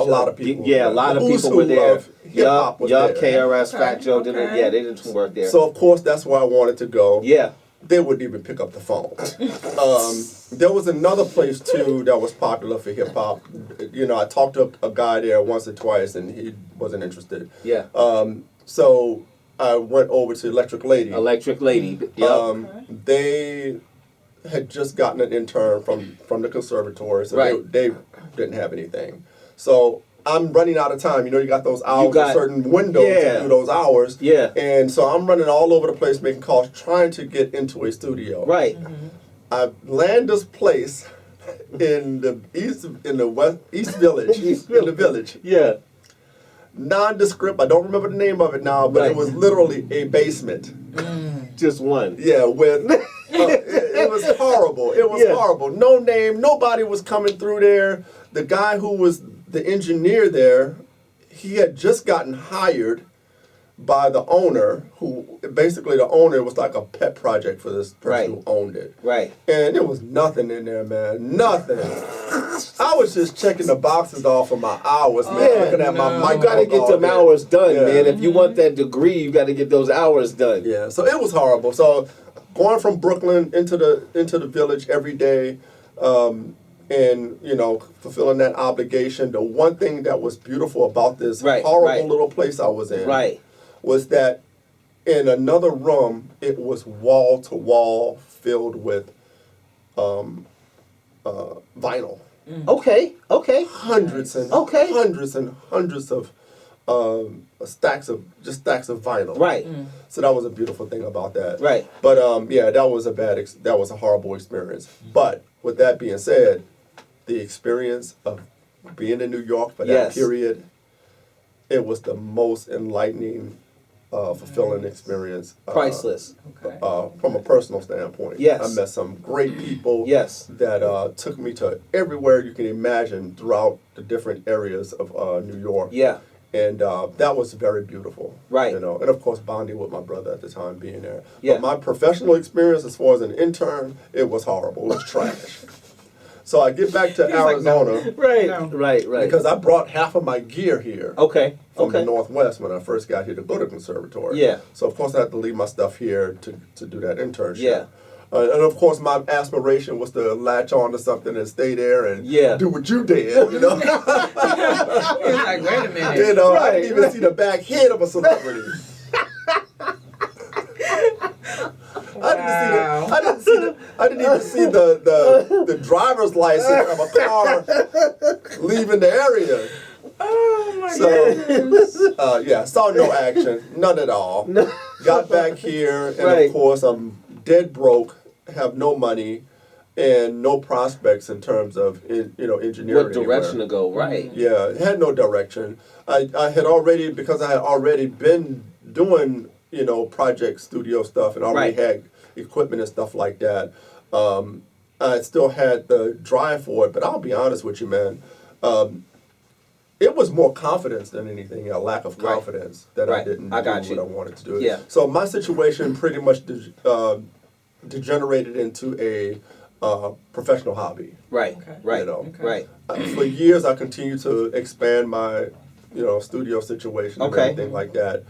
lot of people. Yeah, a lot of people were there. Yup, KRS, Fat Joe did it. Yeah, they did some work there. So of course that's where I wanted to go. Yeah. They wouldn't even pick up the phone. There was another place too that was popular for hip hop. You know, I talked to a guy there once or twice, and he wasn't interested. Yeah. So I went over to Electric Lady. Electric Lady. Yep. They had just gotten an intern from the conservatory, so they didn't have anything. So I'm running out of time. You know, you got those hours, a certain window to do those hours. Yeah. And so I'm running all over the place making calls, trying to get into a studio. Right. I land this place in the East Village. In the village. Yeah. Nondescript. I don't remember the name of it now, but it was literally a basement. Just one. Yeah, with it was horrible. It was horrible. No name. Nobody was coming through there. The guy who was the engineer there, he had just gotten hired by the owner, who basically the owner was like a pet project for this person who owned it. Right. And there was nothing in there, man. Nothing. I was just checking the boxes off of my hours, man. Looking at my mic. You got to get them hours done, man. If you want that degree, you got to get those hours done. Yeah. So it was horrible. So going from Brooklyn into the village every day, and fulfilling that obligation. The one thing that was beautiful about this horrible little place I was in was that in another room it was wall to wall filled with vinyl. Okay. Hundreds and hundreds of stacks of vinyl. Right. So that was a beautiful thing about that. Right. But that was a horrible experience. But with that being said, the experience of being in New York for that period, it was the most enlightening, fulfilling experience. Priceless. From a personal standpoint. Yes. I met some great people that took me to everywhere you can imagine throughout the different areas of New York. Yeah. And that was very beautiful. Right. And of course bonding with my brother at the time being there. Yeah. But my professional experience as far as an intern, it was horrible. It was trash. So I get back to Arizona. Right. Because I brought half of my gear here. Okay. From the Northwest when I first got here to go to conservatory. Yeah. So of course I had to leave my stuff here to do that internship. Yeah. And of course my aspiration was to latch on to something and stay there and do what you did, It's like, wait a minute. I didn't even see the back head of a celebrity. I didn't even see the driver's license of a car leaving the area. Oh my goodness. Saw no action, none at all. Got back here, and of course I'm dead broke, have no money, and no prospects in terms of engineering. What direction to go? Right. Yeah, had no direction. I had already been doing project studio stuff and already had equipment and stuff like that. I still had the drive for it, but I'll be honest with you, man. It was more confidence than anything, a lack of confidence that I didn't do what I wanted to do. Yeah. So my situation pretty much degenerated into a professional hobby. Right. Right. For years, I continued to expand my studio situation and everything like that.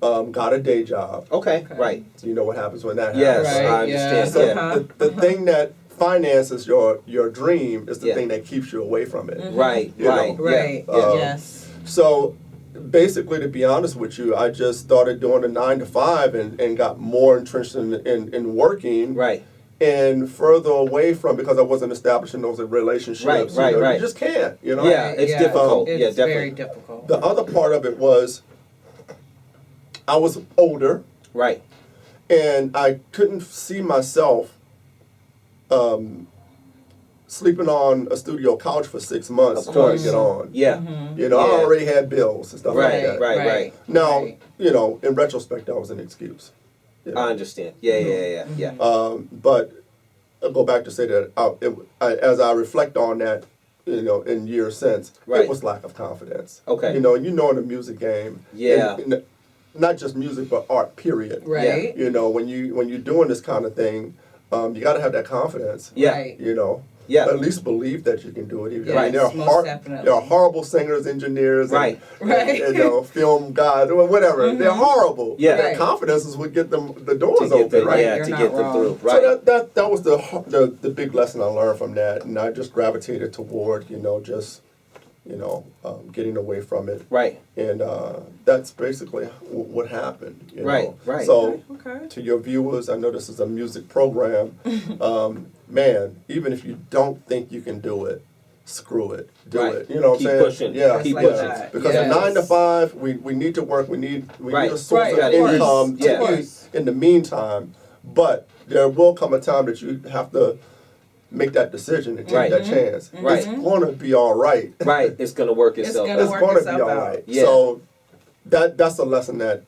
Got a day job. Okay. Right. So you know what happens when that yes, happens. I understand. So the thing that finances your dream is the thing that keeps you away from it. Right. Right. Yes. So basically, to be honest with you, I just started doing a 9 to 5 and got more entrenched in working. Right. And further away from, because I wasn't establishing those relationships. Right. You just can't, Yeah, it's difficult. It's definitely. very difficult. The other part of it was I was older. Right. And I couldn't see myself sleeping on a studio couch for 6 months trying to get on. Yeah. I already had bills and stuff like that. Right. Now, in retrospect, that was an excuse. I understand. Yeah. But I'll go back to say that as I reflect on that, in years since, it was lack of confidence. Okay. In the music game. Yeah. And not just music, but art, period. Right. When you're doing this kind of thing, you got to have that confidence. Yeah. Right. Yeah. At least believe that you can do it. Yes, I mean, there are horrible singers, engineers, right. and film guys, whatever. They're horrible. Yeah. Their confidence is what get them the doors open, right? Yeah, to get them through. Right. So that was the big lesson I learned from that, and I just gravitated toward getting away from it. Right. And that's basically what happened. Right. So to your viewers, I know this is a music program. Man, even if you don't think you can do it, screw it. Do it. You know what I'm saying? Pushing. Yeah. Keep like pushing. that. Because a 9 to 5, we need to work. We need a source of Of income course. to eat in the meantime. But there will come a time that you have to make that decision and take that chance. Right. It's gonna be all right. Right. It's gonna work itself out. It's gonna be all right. Yeah. So that's a lesson that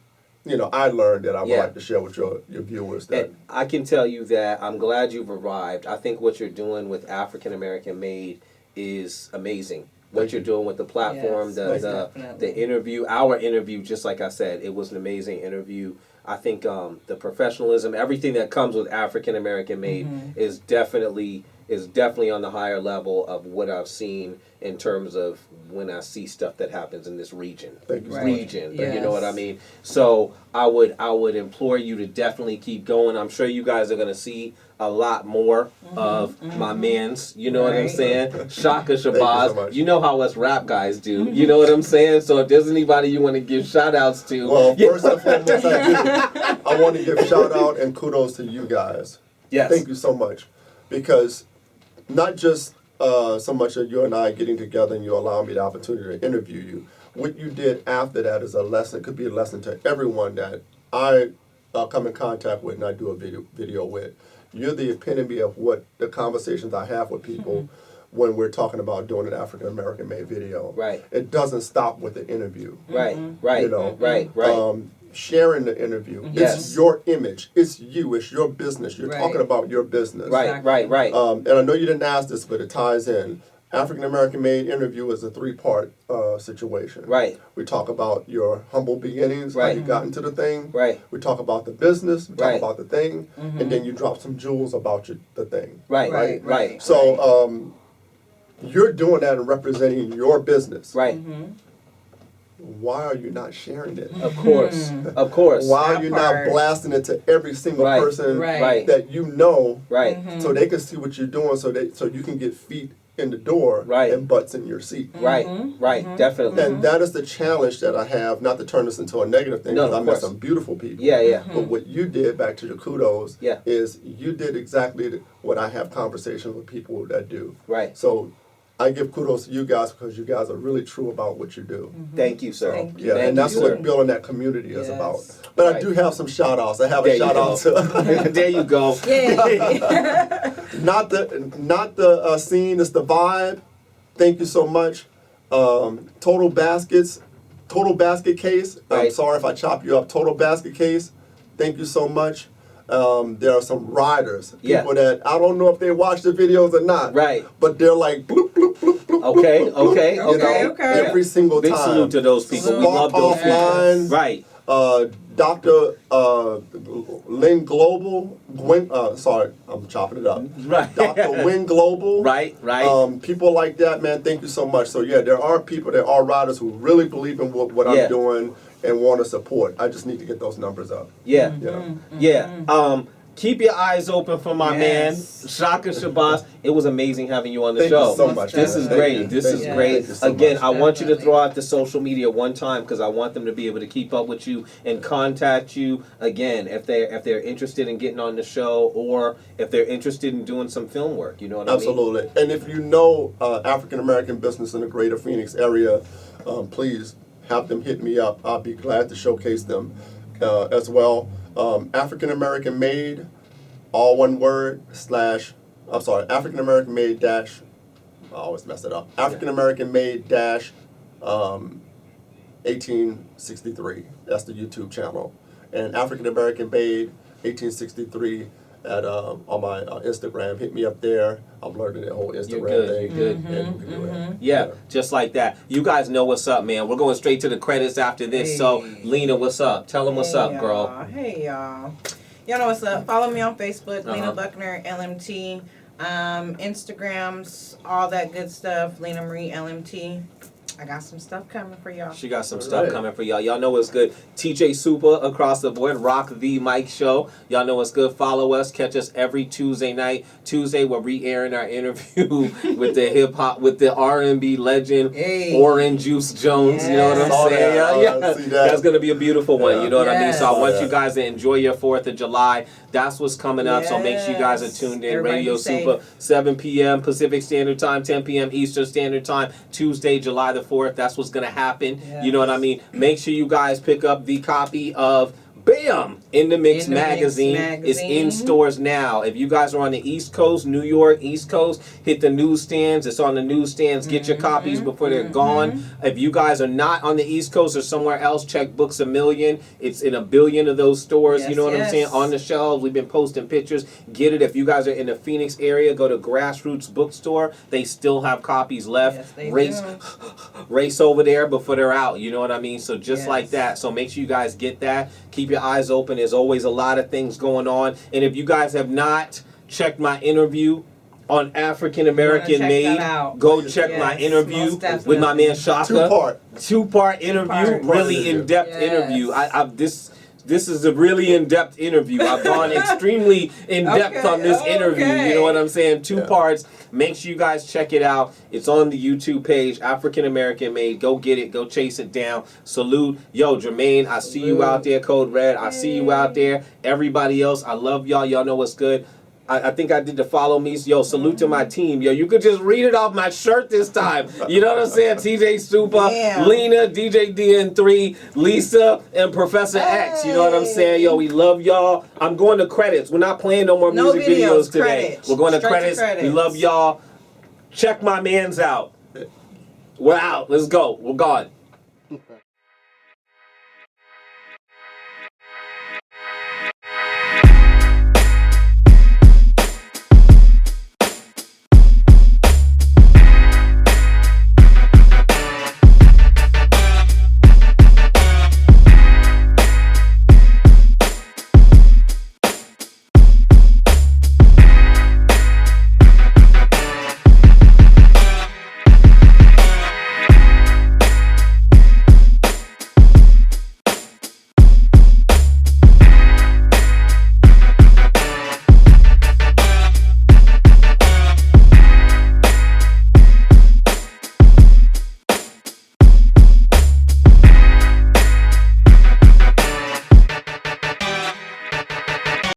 I learned that I would like to share with your viewers. That And I can tell you that I'm glad you've arrived. I think what you're doing with African American Made is amazing. What you're doing with the platform, the interview, our interview, just like I said, it was an amazing interview. I think the professionalism, everything that comes with African American Made is definitely is definitely on the higher level of what I've seen in terms of when I see stuff that happens in this region. You know what I mean? So I would implore you to definitely keep going. I'm sure you guys are going to see a lot more of my mans, you know what I'm saying? Shaka, Shabazz, you know how us rap guys do, you know what I'm saying? So if there's anybody you want to give shout outs to. Well, first and foremost, I want to give shout out and kudos to you guys. Yes. Thank you so much. Because not just so much of you and I getting together and you allow me the opportunity to interview you. What you did after that is a lesson, could be a lesson to everyone that I come in contact with and I do a video with. You're the epitome of what the conversations I have with people when we're talking about doing an African American made video. Right. It doesn't stop with the interview. Right. You know. Right. Sharing the interview. Yes. It's your image. It's you. It's your business. You're talking about your business. Right. And I know you didn't ask this, but it ties in. African American made interview is a 3-part situation. Right. We talk about your humble beginnings, how you got into the thing. Right. We talk about the business. We talk about the thing, and then you drop some jewels about the thing. Right. So you're doing that and representing your business. Right. Why are you not sharing it? Of course. Why are you not blasting it to every single person that you know, so they can see what you're doing, so you can get feet in the door and butts in your seat. Definitely. And that is the challenge that I have, not to turn this into a negative thing, because I met some beautiful people. But what you did, back to the kudos, is you did exactly what I have conversations with people that do. So I give kudos to you guys because you guys are really true about what you do. Thank you, sir. Thank you. And that's what building that community is about. But I do have some shout outs. I have a shout out to there you go. Not the scene, it's the vibe. Thank you so much. Total Basket Case. I'm sorry if I chop you up. Total Basket Case. Thank you so much. There are some riders, people that I don't know if they watch the videos or not. But they're like bloop, bloop, bloop, bloop. Okay. Every single time. Big salute to those people. We love those offline. Right. Dr. Lynn Global, sorry, I'm chopping it up. Dr. Wynn Global. People like that, man, thank you so much. So yeah, there are people, there are riders who really believe in what I'm doing and want to support. I just need to get those numbers up. Keep your eyes open for my man, Shaka Shabazz. It was amazing having you on the show. Thank you so much. This is great. This is great. Again, I want you to throw out the social media one time because I want them to be able to keep up with you and contact you again if they're interested in getting on the show or if they're interested in doing some film work. You know what I mean? Absolutely. And if you know African American business in the greater Phoenix area, please have them hit me up. I'll be glad to showcase them as well. African American made, all one word, African American made dash, I always mess it up. African American made dash 1863. That's the YouTube channel. And African American made 1863 on my Instagram. Hit me up there. I'm learning the whole Instagram thing. You're good. And we can do it. Yeah, just like that. You guys know what's up, man. We're going straight to the credits after this. So, Lena, what's up? Tell them what's up, girl. Hey, y'all. Y'all know what's up. Follow me on Facebook, Lena Buckner, LMT. Instagrams, all that good stuff. Lena Marie, LMT. I got some stuff coming for y'all. She got some stuff coming for y'all. Y'all know what's good. TJ Supa across the board. Rock the Mic Show. Y'all know what's good. Follow us. Catch us every Tuesday night. Tuesday, we're re-airing our interview with the hip-hop, with the R&B legend, Orange Juice Jones. You know what I'm saying? That's going to be a beautiful one. You know what I mean? So I want you guys to enjoy your 4th of July. That's what's coming up. So make sure you guys are tuned in. Everybody Radio Supa, 7 p.m. Pacific Standard Time, 10 p.m. Eastern Standard Time. Tuesday, July the 4th. That's what's going to happen. You know what I mean? Make sure you guys pick up the copy of BAM! In the Mix magazine. It's in stores now. If you guys are on the East Coast, New York, East Coast, hit the newsstands. It's on the newsstands. Get your copies before they're gone. If you guys are not on the East Coast or somewhere else, check Books A Million. It's in 1 billion of those stores. You know what I'm saying? On the shelves. We've been posting pictures. Get it. If you guys are in the Phoenix area, go to Grassroots Bookstore. They still have copies left. Race over there before they're out. You know what I mean? So just like that. So make sure you guys get that. Keep your eyes open. There's always a lot of things going on. And if you guys have not checked my interview on African American Made. Go check my interview with my man Shaka. Two-part interview, really in-depth interview. This is a really in-depth interview. I've gone extremely in-depth on this interview. You know what I'm saying? 2 parts. Make sure you guys check it out. It's on the YouTube page, African American Made. Go get it. Go chase it down. Salute. Yo, Jermaine, I see you out there. Code Red, I see you out there. Everybody else, I love y'all. Y'all know what's good. I think I did the follow me. Yo, salute to my team. Yo, you could just read it off my shirt this time. You know what I'm saying? TJ Supa, Lena, DJ DN3, Lisa, and Professor X. You know what I'm saying? Yo, we love y'all. I'm going to credits. We're not playing no more music videos today. Credits. We're going to credits. We love y'all. Check my mans out. We're out. Let's go. We're gone.